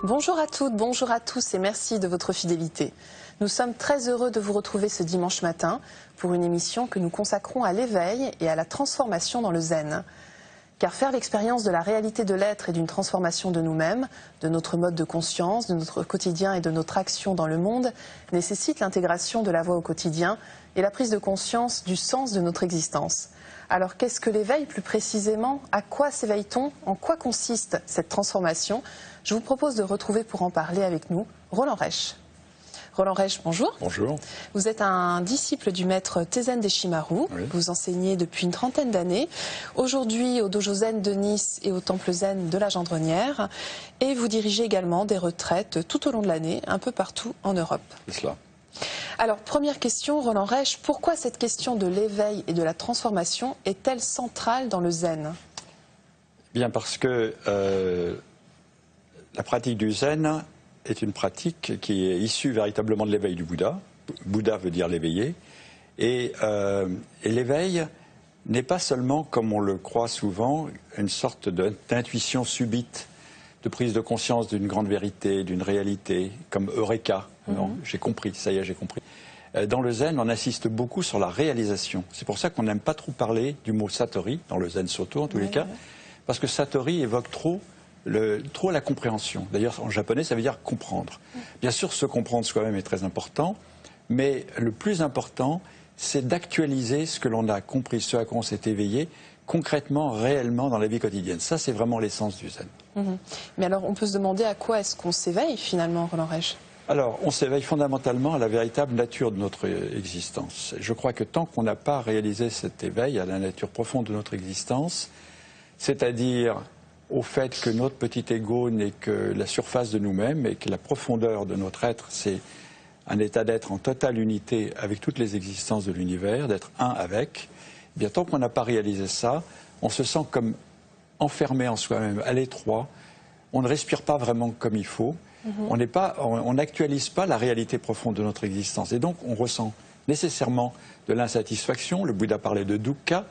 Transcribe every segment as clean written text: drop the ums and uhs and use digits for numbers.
Bonjour à toutes, bonjour à tous et merci de votre fidélité. Nous sommes très heureux de vous retrouver ce dimanche matin pour une émission que nous consacrons à l'éveil et à la transformation dans le zen. Car faire l'expérience de la réalité de l'être et d'une transformation de nous-mêmes, de notre mode de conscience, de notre quotidien et de notre action dans le monde nécessite l'intégration de la voix au quotidien et la prise de conscience du sens de notre existence. Alors qu'est-ce que l'éveil plus précisément? À quoi s'éveille-t-on? En quoi consiste cette transformation? Je vous propose de retrouver pour en parler avec nous Roland Reich. Roland Reich, bonjour. Bonjour. Vous êtes un disciple du maître Tezen Deshimaru. Oui. Vous enseignez depuis une trentaine d'années. Aujourd'hui au Dojo Zen de Nice et au Temple Zen de la Gendronnière. Et vous dirigez également des retraites tout au long de l'année, un peu partout en Europe. C'est cela. Alors, première question, Roland Reich, pourquoi cette question de l'éveil et de la transformation est-elle centrale dans le zen? Bien parce que la pratique du zen est une pratique qui est issue véritablement de l'éveil du Bouddha. Bouddha veut dire l'éveillé. Et l'éveil n'est pas seulement, comme on le croit souvent, une sorte d'intuition subite, de prise de conscience d'une grande vérité, d'une réalité, comme Eureka. Non, j'ai compris, ça y est, j'ai compris. Dans le zen, on insiste beaucoup sur la réalisation. C'est pour ça qu'on n'aime pas trop parler du mot satori, dans le zen soto en tous les cas, parce que satori évoque trop la compréhension. D'ailleurs, en japonais, ça veut dire comprendre. Bien sûr, se comprendre soi-même est très important, mais le plus important, c'est d'actualiser ce que l'on a compris, ce à quoi on s'est éveillé, concrètement, réellement dans la vie quotidienne. Ça, c'est vraiment l'essence du zen. Mais alors, on peut se demander à quoi est-ce qu'on s'éveille finalement, Roland Reich? Alors, on s'éveille fondamentalement à la véritable nature de notre existence. Je crois que tant qu'on n'a pas réalisé cet éveil à la nature profonde de notre existence, c'est-à-dire au fait que notre petit ego n'est que la surface de nous-mêmes et que la profondeur de notre être, c'est un état d'être en totale unité avec toutes les existences de l'univers, d'être un avec, eh bien, tant qu'on n'a pas réalisé ça, on se sent comme enfermé en soi-même, à l'étroit, on ne respire pas vraiment comme il faut. On n'actualise pas la réalité profonde de notre existence. Et donc, on ressent nécessairement de l'insatisfaction. Le Bouddha parlait de dukkha,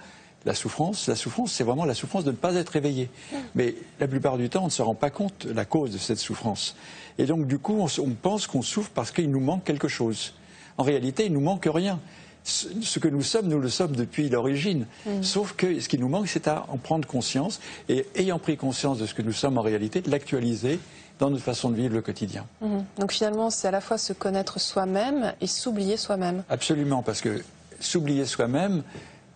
la souffrance. La souffrance, c'est vraiment la souffrance de ne pas être éveillé. Mais la plupart du temps, on ne se rend pas compte de la cause de cette souffrance. Et donc, du coup, on pense qu'on souffre parce qu'il nous manque quelque chose. En réalité, il ne nous manque rien. Ce que nous le sommes depuis l'origine. Sauf que ce qui nous manque, c'est à en prendre conscience. Et ayant pris conscience de ce que nous sommes en réalité, de l'actualiser dans notre façon de vivre le quotidien. Donc finalement, c'est à la fois se connaître soi-même et s'oublier soi-même. Absolument, parce que s'oublier soi-même,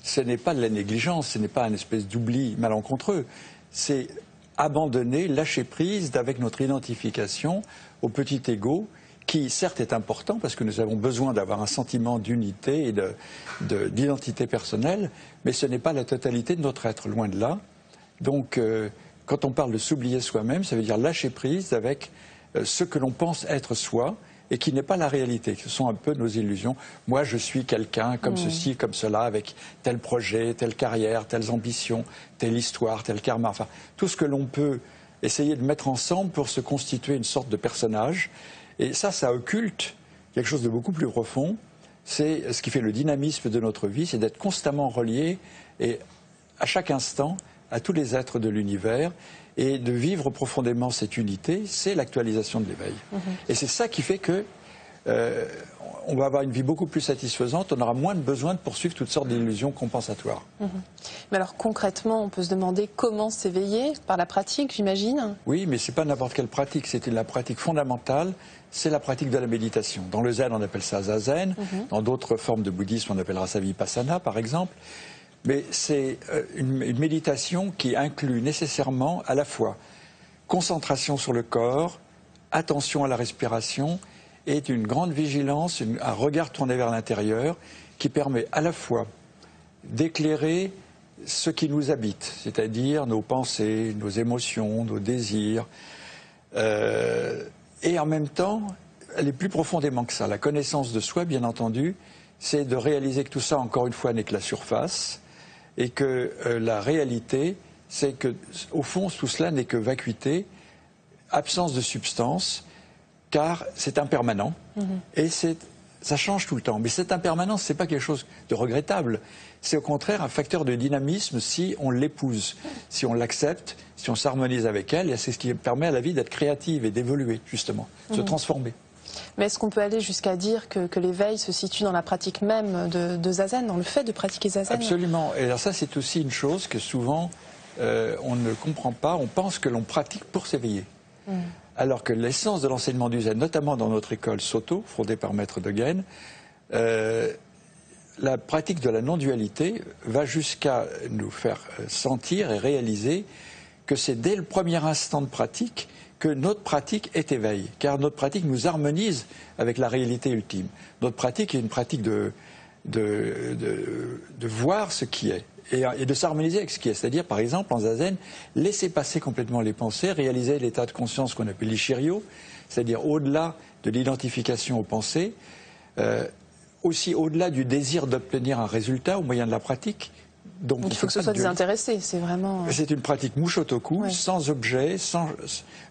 ce n'est pas de la négligence, ce n'est pas une espèce d'oubli malencontreux. C'est abandonner, lâcher prise avec notre identification au petit ego, qui certes est important parce que nous avons besoin d'avoir un sentiment d'unité et d'identité personnelle, mais ce n'est pas la totalité de notre être, loin de là. Donc, quand on parle de s'oublier soi-même, ça veut dire lâcher prise avec ce que l'on pense être soi et qui n'est pas la réalité. Ce sont un peu nos illusions. Moi, je suis quelqu'un comme ceci, comme cela, avec tel projet, telle carrière, telles ambitions, telle histoire, tel karma. Enfin, tout ce que l'on peut essayer de mettre ensemble pour se constituer une sorte de personnage. Et ça occulte quelque chose de beaucoup plus profond. C'est ce qui fait le dynamisme de notre vie, c'est d'être constamment relié et à chaque instant à tous les êtres de l'univers et de vivre profondément cette unité, c'est l'actualisation de l'éveil. Et c'est ça qui fait que on va avoir une vie beaucoup plus satisfaisante, on aura moins de besoin de poursuivre toutes sortes d'illusions compensatoires. Mais alors concrètement, on peut se demander comment s'éveiller par la pratique, j'imagine? Oui, mais ce n'est pas n'importe quelle pratique, c'est la pratique fondamentale, c'est la pratique de la méditation. Dans le zen, on appelle ça zazen, dans d'autres formes de bouddhisme, on appellera ça vipassana, par exemple. Mais c'est une méditation qui inclut nécessairement à la fois concentration sur le corps, attention à la respiration et une grande vigilance, un regard tourné vers l'intérieur qui permet à la fois d'éclairer ce qui nous habite, c'est-à-dire nos pensées, nos émotions, nos désirs, et en même temps, aller plus profondément que ça. La connaissance de soi, bien entendu, c'est de réaliser que tout ça, encore une fois, n'est que la surface, et que la réalité, c'est que, au fond, tout cela n'est que vacuité, absence de substance, car c'est impermanent, et c'est ça change tout le temps. Mais cette impermanence, ce n'est pas quelque chose de regrettable. C'est au contraire un facteur de dynamisme si on l'épouse, si on l'accepte, si on s'harmonise avec elle. Et c'est ce qui permet à la vie d'être créative et d'évoluer, justement, de se transformer. Mais est-ce qu'on peut aller jusqu'à dire que l'éveil se situe dans la pratique même de Zazen, dans le fait de pratiquer Zazen? Absolument. Et alors ça, c'est aussi une chose que souvent, on ne comprend pas. On pense que l'on pratique pour s'éveiller. Alors que l'essence de l'enseignement du Zen, notamment dans notre école Soto, fondée par Maître Dogen, la pratique de la non-dualité va jusqu'à nous faire sentir et réaliser que c'est dès le premier instant de pratique que notre pratique est éveil, car notre pratique nous harmonise avec la réalité ultime. Notre pratique est une pratique de voir ce qui est et de s'harmoniser avec ce qui est. C'est-à-dire, par exemple, en Zazen, laisser passer complètement les pensées, réaliser l'état de conscience qu'on appelle l'Ishiryo, c'est-à-dire au-delà de l'identification aux pensées, aussi au-delà du désir d'obtenir un résultat au moyen de la pratique. Donc il faut que ce soit désintéressé, c'est vraiment... C'est une pratique Mushotoku, sans objet,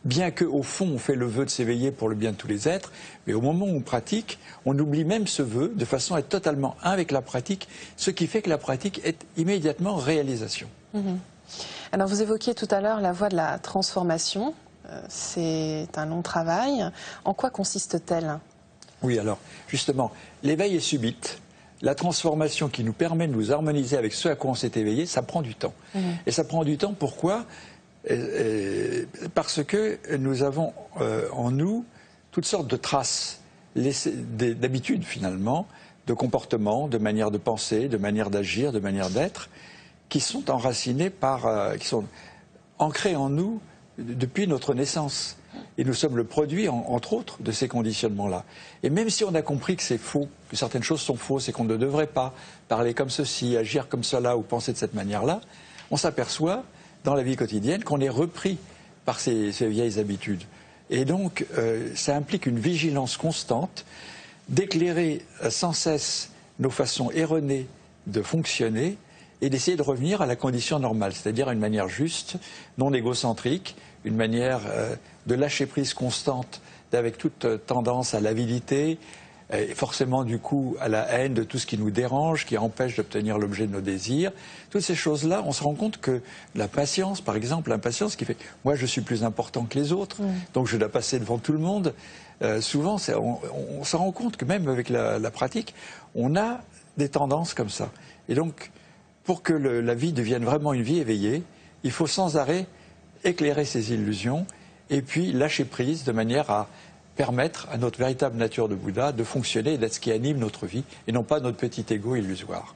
bien qu'au fond on fait le vœu de s'éveiller pour le bien de tous les êtres, mais au moment où on pratique, on oublie même ce vœu de façon à être totalement un avec la pratique, ce qui fait que la pratique est immédiatement réalisation. Alors vous évoquiez tout à l'heure la voie de la transformation, c'est un long travail. En quoi consiste-t-elle? Oui, alors justement, l'éveil est subite. La transformation qui nous permet de nous harmoniser avec ce à quoi on s'est éveillé, ça prend du temps. Et ça prend du temps, pourquoi? Parce que nous avons en nous toutes sortes de traces, d'habitudes finalement, de comportements, de manières de penser, de manières d'agir, de manières d'être, qui sont enracinées qui sont ancrées en nous depuis notre naissance. Et nous sommes le produit, entre autres, de ces conditionnements-là. Et même si on a compris que c'est faux, que certaines choses sont fausses et qu'on ne devrait pas parler comme ceci, agir comme cela ou penser de cette manière-là, on s'aperçoit dans la vie quotidienne qu'on est repris par ces vieilles habitudes. Et donc, ça implique une vigilance constante d'éclairer sans cesse nos façons erronées de fonctionner et d'essayer de revenir à la condition normale, c'est-à-dire à une manière juste, non égocentrique, une manière de lâcher prise constante avec toute tendance à l'avidité, et forcément du coup à la haine de tout ce qui nous dérange, qui empêche d'obtenir l'objet de nos désirs. Toutes ces choses-là, on se rend compte que la patience, par exemple, l'impatience qui fait « moi je suis plus important que les autres, donc je dois passer devant tout le monde », souvent on se rend compte que même avec la pratique, on a des tendances comme ça. Et donc, pour que la vie devienne vraiment une vie éveillée, il faut sans arrêt éclairer ces illusions et puis lâcher prise de manière à permettre à notre véritable nature de Bouddha de fonctionner et d'être ce qui anime notre vie et non pas notre petit ego illusoire.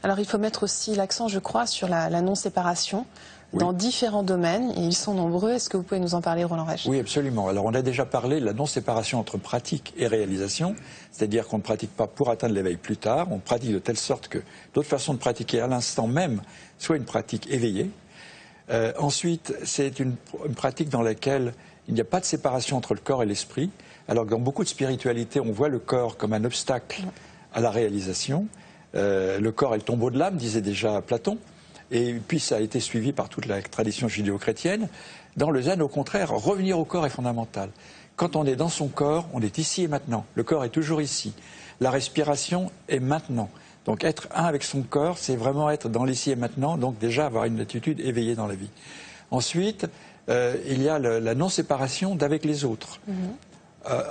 Alors il faut mettre aussi l'accent, je crois, sur la non-séparation dans différents domaines, et ils sont nombreux. Est-ce que vous pouvez nous en parler, Roland Reich? Oui, absolument. Alors on a déjà parlé de la non-séparation entre pratique et réalisation, c'est-à-dire qu'on ne pratique pas pour atteindre l'éveil plus tard, on pratique de telle sorte que d'autres façons de pratiquer à l'instant même soit une pratique éveillée. Ensuite, c'est une pratique dans laquelle il n'y a pas de séparation entre le corps et l'esprit, alors que dans beaucoup de spiritualités, on voit le corps comme un obstacle à la réalisation. Le corps est le tombeau de l'âme, disait déjà Platon, et puis ça a été suivi par toute la tradition judéo-chrétienne. Dans le zen, au contraire, revenir au corps est fondamental. Quand on est dans son corps, on est ici et maintenant. Le corps est toujours ici. La respiration est maintenant. Donc être un avec son corps, c'est vraiment être dans l'ici et maintenant, donc déjà avoir une attitude éveillée dans la vie. Ensuite, il y a la non-séparation d'avec les autres.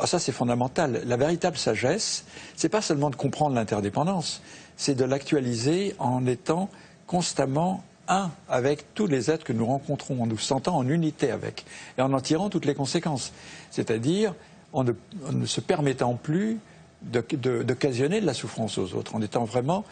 Ça, c'est fondamental. La véritable sagesse, c'est pas seulement de comprendre l'interdépendance, c'est de l'actualiser en étant constamment un avec tous les êtres que nous rencontrons, en nous sentant en unité avec, et en tirant toutes les conséquences. C'est-à-dire en ne se permettant plus d'occasionner de la souffrance aux autres, en étant vraiment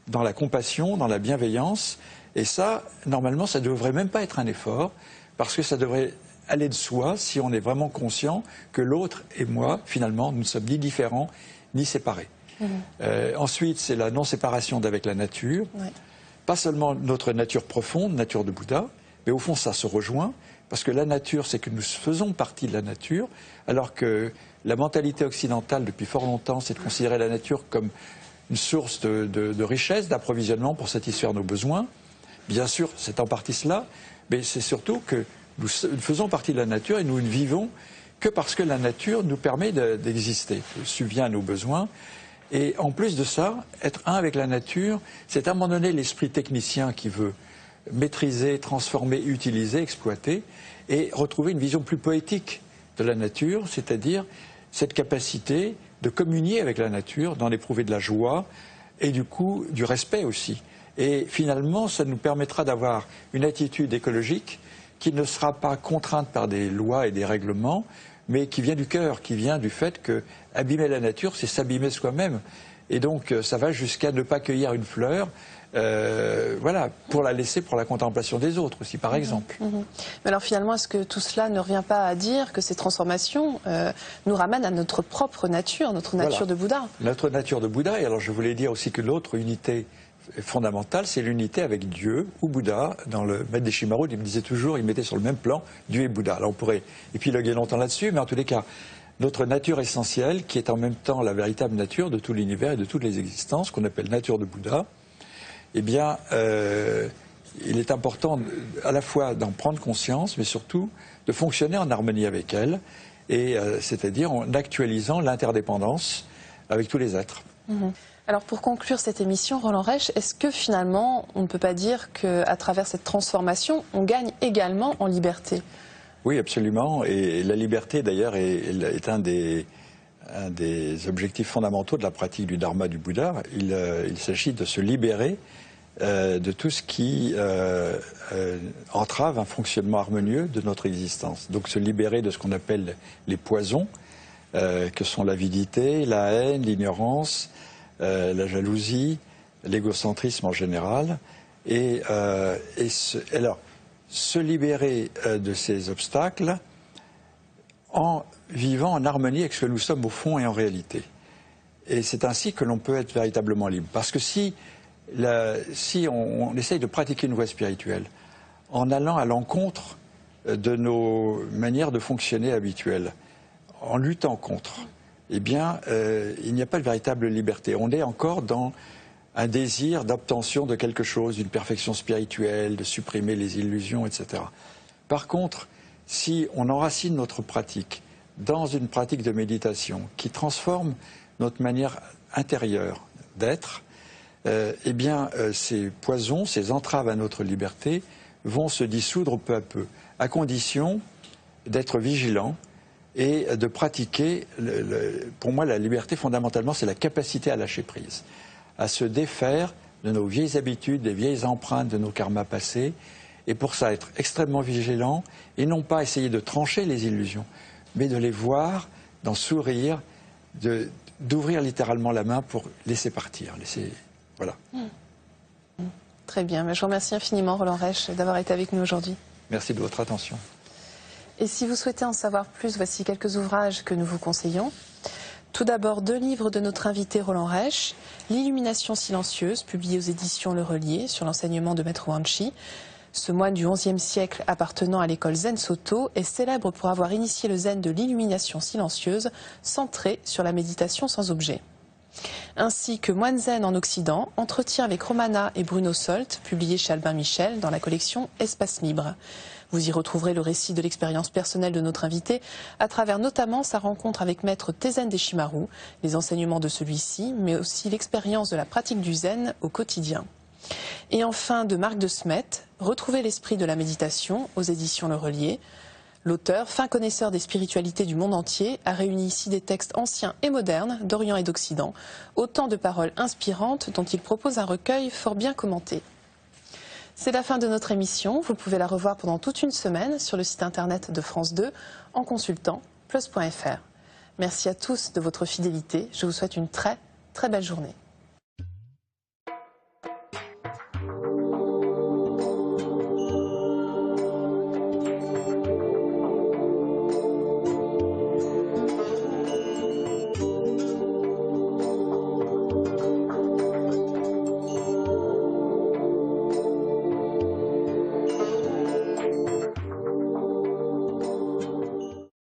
dans la compassion, dans la bienveillance. Et ça, normalement, ça ne devrait même pas être un effort, parce que ça devrait aller de soi si on est vraiment conscient que l'autre et moi, finalement, nous ne sommes ni différents, ni séparés. Ensuite, c'est la non-séparation d'avec la nature. Pas seulement notre nature profonde, nature de Bouddha, mais au fond, ça se rejoint, parce que la nature, c'est que nous faisons partie de la nature, alors que la mentalité occidentale, depuis fort longtemps, c'est de considérer la nature comme une source de richesse, d'approvisionnement pour satisfaire nos besoins. Bien sûr, c'est en partie cela, mais c'est surtout que nous faisons partie de la nature et nous ne vivons que parce que la nature nous permet d'exister, subvient à nos besoins. Et en plus de ça, être un avec la nature, c'est abandonner l'esprit technicien qui veut maîtriser, transformer, utiliser, exploiter, et retrouver une vision plus poétique de la nature, c'est-à-dire cette capacité de communier avec la nature, d'en éprouver de la joie et du coup du respect aussi. Et finalement, ça nous permettra d'avoir une attitude écologique qui ne sera pas contrainte par des lois et des règlements, mais qui vient du cœur, qui vient du fait que abîmer la nature, c'est s'abîmer soi-même. Et donc, ça va jusqu'à ne pas cueillir une fleur, voilà, pour la laisser pour la contemplation des autres aussi, par exemple. Mais alors finalement, est-ce que tout cela ne revient pas à dire que ces transformations nous ramènent à notre propre nature, notre nature de Bouddha? Notre nature de Bouddha, et alors je voulais dire aussi que l'autre unité fondamentale, c'est l'unité avec Dieu ou Bouddha. Dans le Maître des Shimaru, il me disait toujours, il mettait sur le même plan Dieu et Bouddha. Alors on pourrait épiloguer longtemps là-dessus, mais en tous les cas, notre nature essentielle, qui est en même temps la véritable nature de tout l'univers et de toutes les existences, qu'on appelle nature de Bouddha, eh bien, il est important à la fois d'en prendre conscience, mais surtout de fonctionner en harmonie avec elle, et c'est-à-dire en actualisant l'interdépendance avec tous les êtres. Alors pour conclure cette émission, Roland Reich, est-ce que finalement on ne peut pas dire qu'à travers cette transformation, on gagne également en liberté? Oui, absolument. Et la liberté, d'ailleurs, est un des objectifs fondamentaux de la pratique du Dharma du Bouddha. Il s'agit de se libérer de tout ce qui entrave un fonctionnement harmonieux de notre existence. Donc se libérer de ce qu'on appelle les poisons, que sont l'avidité, la haine, l'ignorance, la jalousie, l'égocentrisme en général. Alors, se libérer de ces obstacles en vivant en harmonie avec ce que nous sommes au fond et en réalité. Et c'est ainsi que l'on peut être véritablement libre. Parce que si on essaye de pratiquer une voie spirituelle en allant à l'encontre de nos manières de fonctionner habituelles, en luttant contre, eh bien, il n'y a pas de véritable liberté. On est encore dans un désir d'obtention de quelque chose, d'une perfection spirituelle, de supprimer les illusions, etc. Par contre, si on enracine notre pratique dans une pratique de méditation qui transforme notre manière intérieure d'être, eh bien, ces poisons, ces entraves à notre liberté vont se dissoudre peu à peu, à condition d'être vigilant et de pratiquer. Pour moi, la liberté, fondamentalement, c'est la capacité à lâcher prise, à se défaire de nos vieilles habitudes, des vieilles empreintes de nos karmas passés, et pour ça être extrêmement vigilant, et non pas essayer de trancher les illusions, mais de les voir, d'en sourire, d'ouvrir littéralement la main pour laisser partir, voilà. Très bien, je vous remercie infiniment Roland Reich d'avoir été avec nous aujourd'hui. Merci de votre attention. Et si vous souhaitez en savoir plus, voici quelques ouvrages que nous vous conseillons. Tout d'abord, 2 livres de notre invité Roland Reich, L'illumination silencieuse, publié aux éditions Le Relier, sur l'enseignement de Maître Wanchi. Ce moine du XIe siècle appartenant à l'école Zen Soto est célèbre pour avoir initié le zen de l'illumination silencieuse, centré sur la méditation sans objet. Ainsi que Moine Zen en Occident, entretien avec Romana et Bruno Solt, publié chez Albin Michel dans la collection Espace Libre. Vous y retrouverez le récit de l'expérience personnelle de notre invité, à travers notamment sa rencontre avec Maître Tezen Deshimaru, les enseignements de celui-ci, mais aussi l'expérience de la pratique du zen au quotidien. Et enfin, de Marc de Smet, Retrouver l'esprit de la méditation, aux éditions Le Relier. L'auteur, fin connaisseur des spiritualités du monde entier, a réuni ici des textes anciens et modernes, d'Orient et d'Occident, autant de paroles inspirantes dont il propose un recueil fort bien commenté. C'est la fin de notre émission. Vous pouvez la revoir pendant toute une semaine sur le site internet de France 2 en consultant plus.fr. Merci à tous de votre fidélité. Je vous souhaite une très, très belle journée.